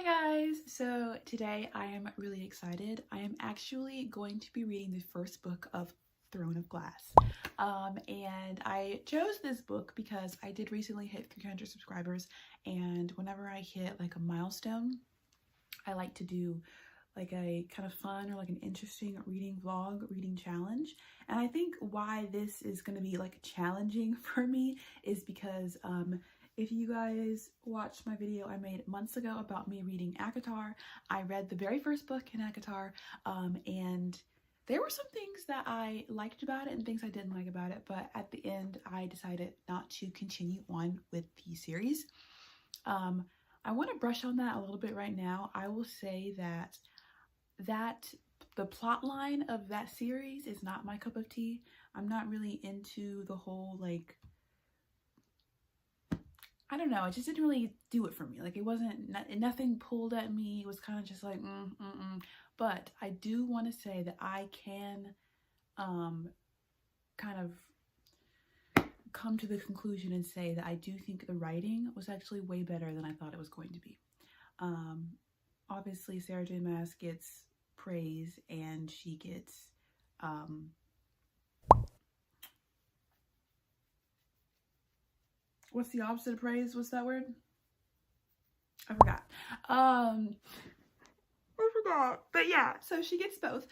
Hi guys! So today I am really excited. I am actually going to be reading the first book of Throne of Glass. And I chose this book because I did recently hit 300 subscribers, and whenever I hit like a milestone, I like to do like a kind of fun or like an interesting reading vlog, reading challenge. And I think why this is going to be like challenging for me is because if you guys watched my video I made months ago about me reading ACOTAR, I read the very first book in ACOTAR, and there were some things that I liked about it and things I didn't like about it, but at the end I decided not to continue on with the series. I want to brush on that a little bit right now. I will say that the plot line of that series is not my cup of tea. I'm not really into the whole, like, I don't know, it just didn't really do it for me. Like, it wasn't, nothing pulled at me. It was kind of just like, But I do want to say that I can kind of come to the conclusion and say that I do think the writing was actually way better than I thought it was going to be. Obviously, Sarah J. Maas gets praise, and she gets what's the opposite of praise? What's that word? I forgot. But yeah, so she gets both.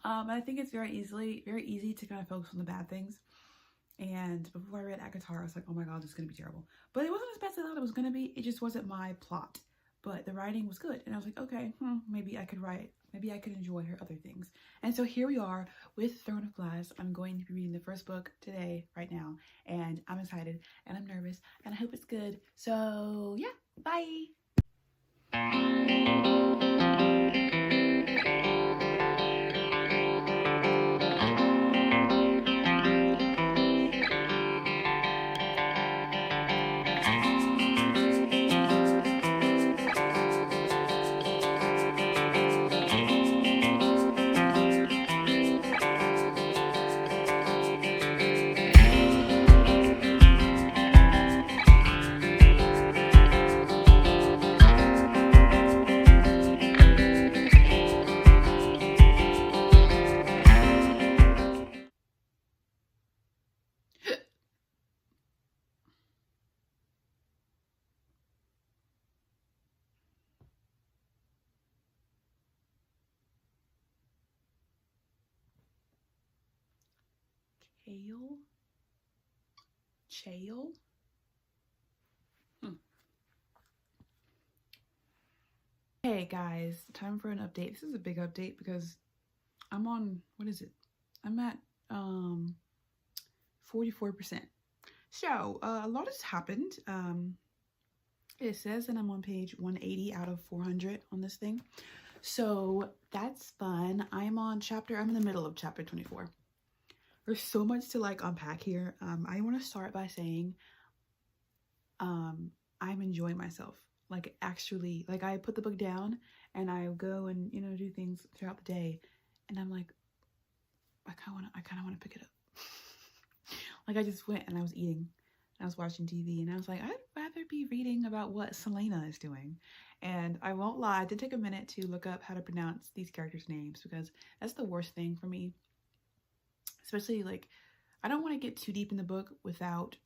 I think it's very easy to kind of focus on the bad things. And before I read ACOTAR, I was like, oh my god, this is gonna be terrible. But it wasn't as bad as I thought it was gonna be. It just wasn't my plot. But the writing was good, and I was like, okay, maybe I could write, maybe I could enjoy her other things. And so here we are with Throne of Glass. I'm going to be reading the first book today, right now, and I'm excited, and I'm nervous, and I hope it's good. So yeah, bye! Chael? Hey guys, time for an update. This is a big update because I'm on, what is it? I'm at 44%. So a lot has happened. It says that I'm on page 180 out of 400 on this thing. So that's fun. I'm in the middle of chapter 24. There's so much to like unpack here. I want to start by saying I'm enjoying myself. Like, actually, like, I put the book down and I go and, you know, do things throughout the day, and I'm like, I kind of want to pick it up. Like, I just went and I was eating, and I was watching TV, and I was like, I'd rather be reading about what Selena is doing. And I won't lie, I did take a minute to look up how to pronounce these characters' names, because that's the worst thing for me. Especially, like, I don't want to get too deep in the book without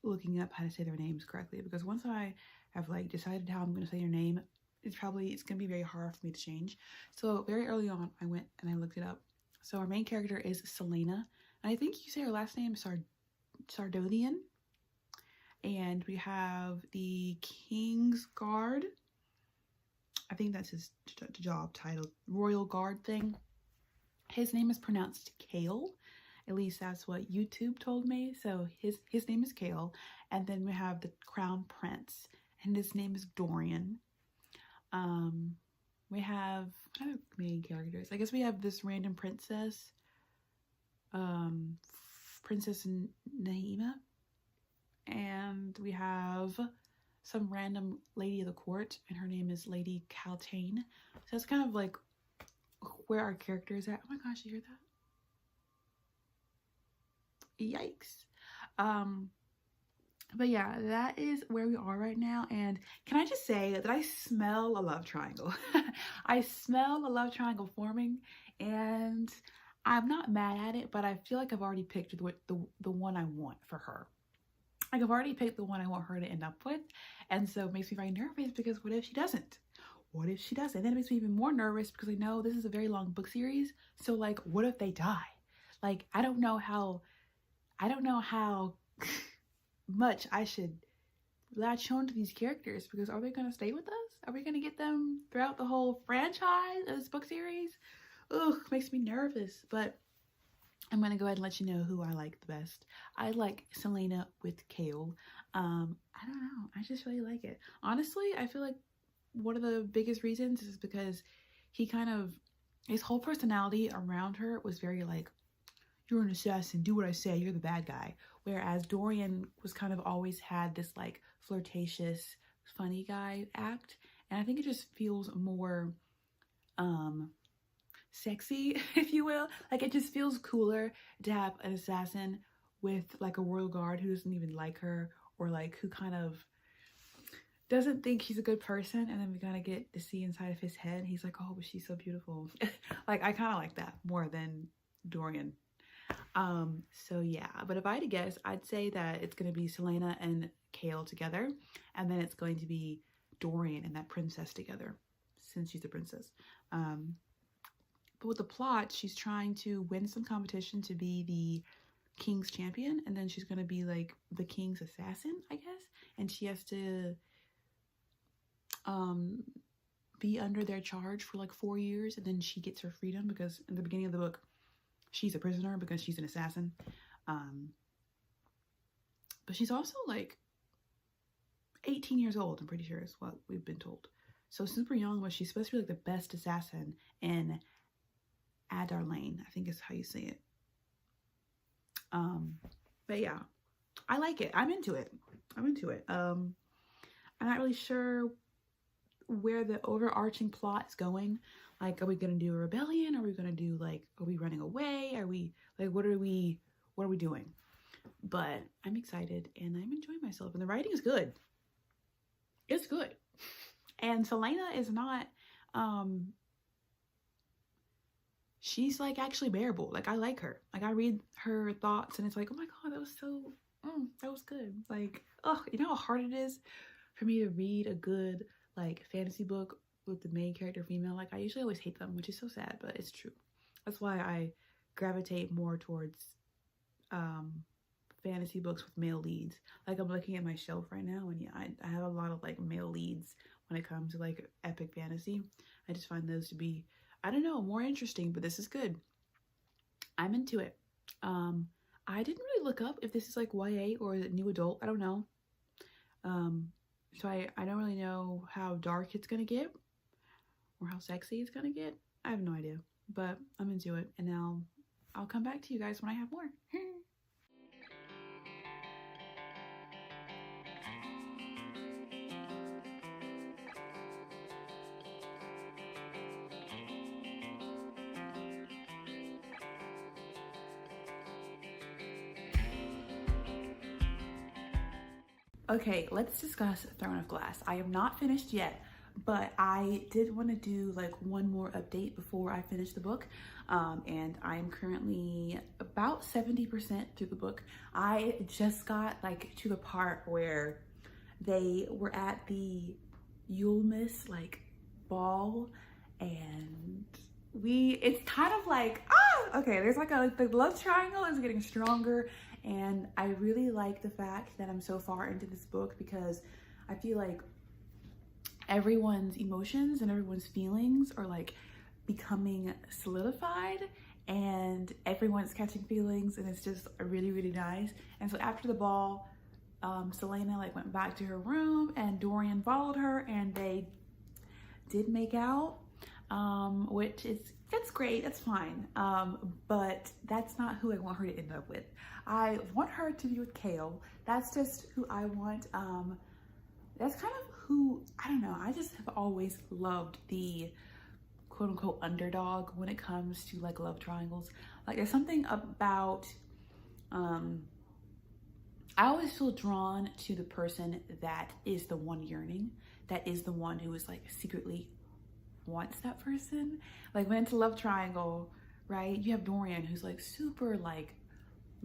looking up how to say their names correctly, because once I have like decided how I'm going to say your name, it's going to be very hard for me to change. So very early on, I went and I looked it up. So our main character is Selena, and I think you say her last name Sardonian. And we have the King's Guard. I think that's his job title, Royal Guard thing. His name is pronounced Kale. At least that's what YouTube told me. So his name is Kale. And then we have the Crown Prince, and his name is Dorian. We have other main characters. I guess we have this random princess, Princess Naima. And we have some random lady of the court, and her name is Lady Caltaine. So that's kind of like where our character is at. Oh my gosh, you hear that? Yikes. But yeah, that is where we are right now. And can I just say that I smell a love triangle? I smell a love triangle forming, and I'm not mad at it, but I feel like I've already picked the one I want for her. Like, I've already picked the one I want her to end up with, and so it makes me very nervous because what if she doesn't? What if she doesn't? Then it makes me even more nervous because I know this is a very long book series. So like, what if they die? Like, I don't know how much I should latch on to these characters, because are they going to stay with us? Are we going to get them throughout the whole franchise of this book series? Ugh, makes me nervous. But I'm going to go ahead and let you know who I like the best. I like Selena with Kale. I don't know. I just really like it. Honestly, I feel like one of the biggest reasons is because his whole personality around her was very like, you're an assassin, do what I say, you're the bad guy. Whereas Dorian was kind of always had this like flirtatious, funny guy act. And I think it just feels more sexy, if you will. Like, it just feels cooler to have an assassin with like a royal guard who doesn't even like her, or like who kind of doesn't think he's a good person, and then we gotta get to see inside of his head. He's like, oh, but she's so beautiful. Like, I kind of like that more than Dorian. So yeah, but if I had to guess, I'd say that it's going to be Selena and Kale together, and then it's going to be Dorian and that princess together, since she's a princess. But with the plot, she's trying to win some competition to be the king's champion, and then she's going to be like the king's assassin, I guess, and she has to be under their charge for like 4 years, and then she gets her freedom, because in the beginning of the book she's a prisoner because she's an assassin. But she's also like 18 years old, I'm pretty sure is what we've been told. So super young, but she's supposed to be like the best assassin in Adar Lane, I think is how you say it. But yeah, I like it. I'm into it. I'm not really sure where the overarching plot is going. Like, are we gonna do a rebellion? Are we gonna do like, are we running away? Are we like, what are we doing? But I'm excited and I'm enjoying myself, and the writing is good. It's good. And Selena is not, she's like actually bearable. Like, I like her. Like, I read her thoughts and it's like, oh my God, that was so, that was good. Like, oh, you know how hard it is for me to read a good like fantasy book with the main character female. Like, I usually always hate them, which is so sad, but it's true. That's why I gravitate more towards fantasy books with male leads. Like, I'm looking at my shelf right now, and yeah, I have a lot of like male leads when it comes to like epic fantasy. I just find those to be, I don't know, more interesting, but this is good. I'm into it. I didn't really look up if this is like YA or is it new adult. I don't know. So I don't really know how dark it's gonna get or how sexy it's gonna get. I have no idea, but I'm into it, and now I'll come back to you guys when I have more. Okay, let's discuss Throne of Glass. I am not finished yet, but I did want to do like one more update before I finish the book. And I'm currently about 70% through the book. I just got like to the part where they were at the Yulemas like ball, and it's kind of like, okay, there's like the love triangle is getting stronger, and I really like the fact that I'm so far into this book, because I feel like everyone's emotions and everyone's feelings are like becoming solidified, and everyone's catching feelings, and it's just really, really nice. And so after the ball, Selena like went back to her room, and Dorian followed her, and they did make out, which that's great, that's fine, but that's not who I want her to end up with. I want her to be with Kale. That's just who I want. That's kind of who, I don't know, I just have always loved the quote-unquote underdog when it comes to like love triangles. Like, there's something about I always feel drawn to the person that is the one yearning, that is the one who is like secretly wants that person. Like when it's a love triangle, right? You have Dorian who's like super like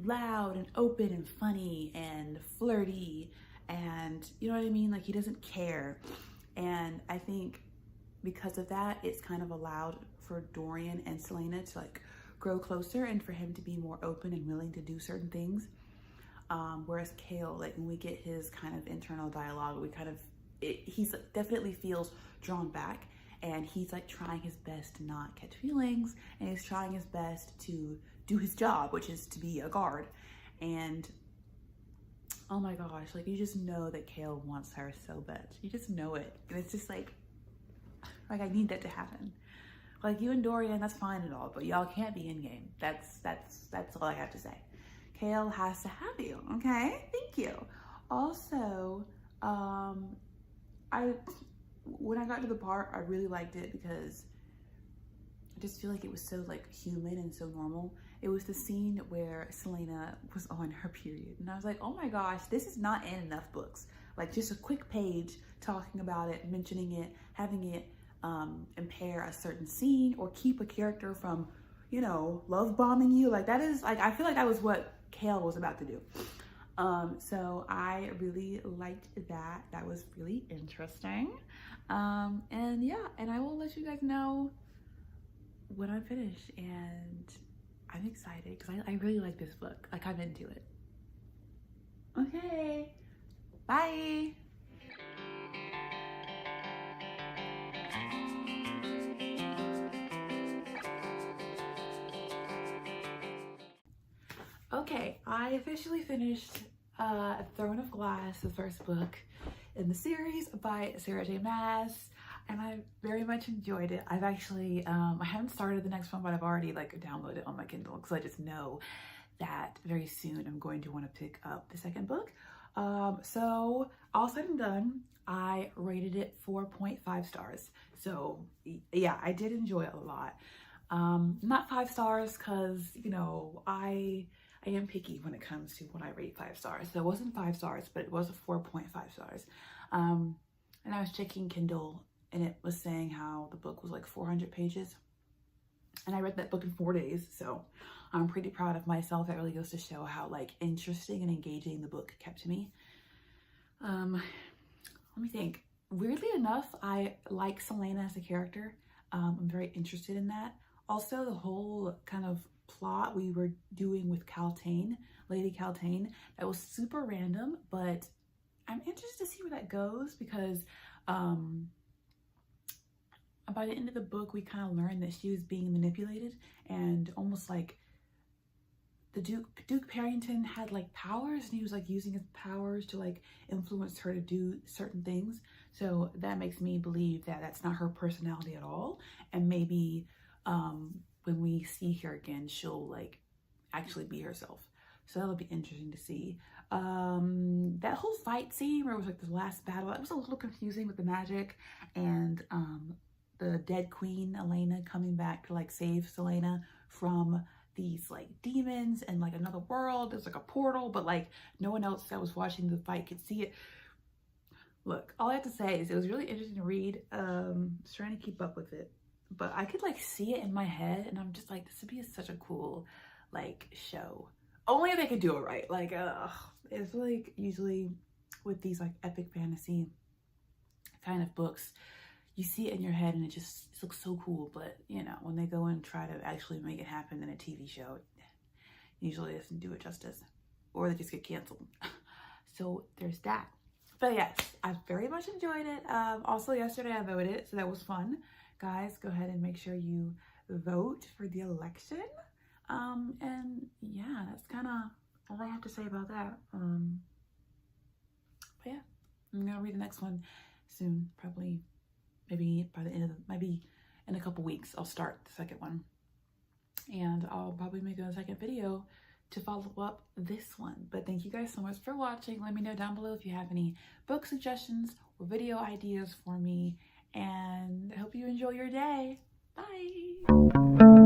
loud and open and funny and flirty, and you know what I mean? Like he doesn't care. And I think because of that, it's kind of allowed for Dorian and Selena to like grow closer and for him to be more open and willing to do certain things. Whereas Cale, like when we get his kind of internal dialogue, we kind of, he's definitely feels drawn back, and he's like trying his best to not catch feelings, and he's trying his best to do his job, which is to be a guard. And oh my gosh, like you just know that Cale wants her so bad. You just know it. And it's just like I need that to happen. Like you and Dorian, that's fine and all, but y'all can't be in game. That's all I have to say. Cale has to have you, okay? Thank you. Also, when I got to the part, I really liked it because I just feel like it was so like human and so normal. It was the scene where Selena was on her period, and I was like, oh my gosh, this is not in enough books. Like just a quick page talking about it, mentioning it, having it impair a certain scene or keep a character from, you know, love bombing you. Like that is like, I feel like that was what Cale was about to do. So I really liked that. That was really interesting. And yeah, and I will let you guys know when I'm finished, and I'm excited because I really like this book. Like I'm into it. Okay, bye. Okay, I officially finished Throne of Glass, the first book in the series by Sarah J. Maas, and I very much enjoyed it. I've actually, I haven't started the next one, but I've already like downloaded it on my Kindle because I just know that very soon I'm going to want to pick up the second book. So all said and done, I rated it 4.5 stars. So yeah, I did enjoy it a lot. Not 5 stars because, you know, I am picky when it comes to when I rate 5 stars. So it wasn't 5 stars, but it was a 4.5 stars. And I was checking Kindle, and it was saying how the book was like 400 pages. And I read that book in 4 days, so I'm pretty proud of myself. That really goes to show how like interesting and engaging the book kept me. Let me think. Weirdly enough, I like Selena as a character. I'm very interested in that. Also, the whole kind of plot we were doing with Kaltain, Lady Kaltain, that was super random, but I'm interested to see where that goes because by the end of the book, we kind of learned that she was being manipulated, and almost like the Duke Parrington had like powers, and he was like using his powers to like influence her to do certain things. So that makes me believe that that's not her personality at all, and maybe when we see her again, she'll like actually be herself. So that'll be interesting to see. That whole fight scene where it was like the last battle, it was a little confusing with the magic and the dead queen Elena coming back to like save Selena from these like demons and like another world. There's like a portal, but like no one else that was watching the fight could see it. Look, all I have to say is it was really interesting to read. I was trying to keep up with it, but I could like see it in my head, and I'm just like, this would be such a cool like show. Only if they could do it right. Like it's like usually with these like epic fantasy kind of books, you see it in your head and it looks so cool, but you know, when they go and try to actually make it happen in a TV show, it usually doesn't do it justice, or they just get canceled. So there's that. But yes, I very much enjoyed it. Also yesterday I voted, so that was fun. Guys, go ahead and make sure you vote for the election. And yeah, that's kind of all I have to say about that. But yeah, I'm gonna read the next one soon, probably maybe by the end of maybe in a couple weeks I'll start the second one, and I'll probably make a second video to follow up this one. But thank you guys so much for watching. Let me know down below if you have any book suggestions or video ideas for me, and I hope you enjoy your day. Bye.